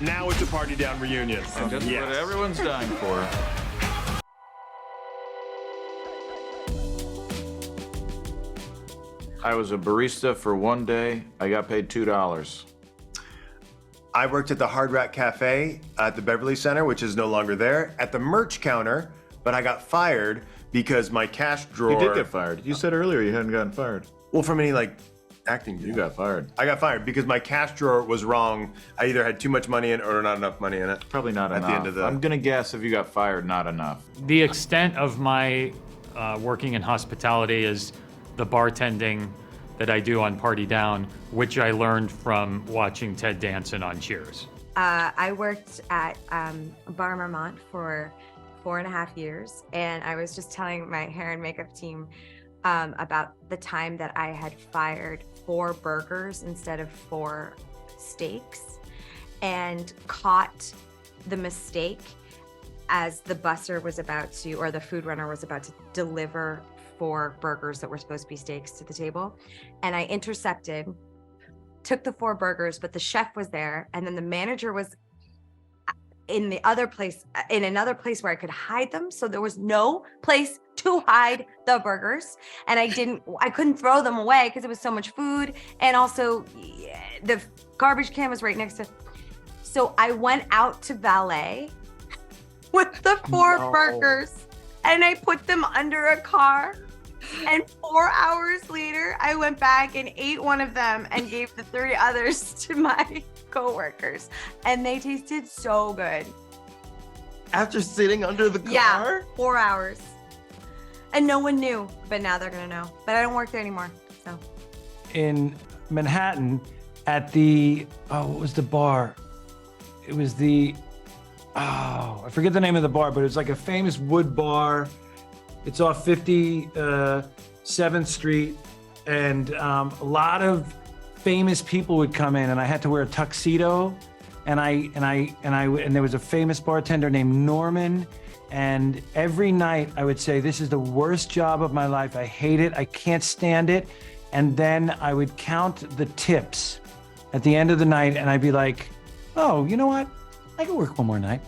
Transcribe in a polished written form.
Now it's a party down reunion. And that's what everyone's dying for. I was a barista for one day. I got paid $2. I worked at the Hard Rock Cafe at the Beverly Center, which is no longer there, at the merch counter, but I got fired because my cash drawer... You did get fired. You said earlier you hadn't gotten fired. Well, from any, like, acting. You got fired. I got fired because my cash drawer was wrong. I either had too much money in it or not enough money in it. Probably not enough. At the end of the... I'm gonna guess if you got fired, not enough. The extent of my working in hospitality is the bartending that I do on Party Down, which I learned from watching Ted Danson on Cheers. I worked at Bar Marmont for 4.5 years, and I was just telling my hair and makeup team about the time that I had fired 4 burgers instead of 4 steaks, and caught the mistake as the busser was about to, or the food runner was about to deliver 4 burgers that were supposed to be steaks to the table. And I intercepted, took the 4 burgers, but the chef was there. And then the manager was in the other place, in another place where I could hide them. So there was no place to hide the burgers. And I couldn't throw them away because it was so much food. And also the garbage can was right next to. So I went out to valet with the 4 burgers, and I put them under a car. And 4 hours later, I went back and ate one of them and gave the 3 others to my coworkers. And they tasted so good. After sitting under the car? Yeah, 4 hours. And no one knew, but now they're gonna know. But I don't work there anymore, so. In Manhattan at the, what was the bar? It was the, I forget the name of the bar, but it was like a famous wood bar. It's off 57th Street, and a lot of famous people would come in, and I had to wear a tuxedo, and there was a famous bartender named Norman, and every night I would say, "This is the worst job of my life. I hate it. I can't stand it." And then I would count the tips at the end of the night, and I'd be like, "Oh, you know what? I can work one more night."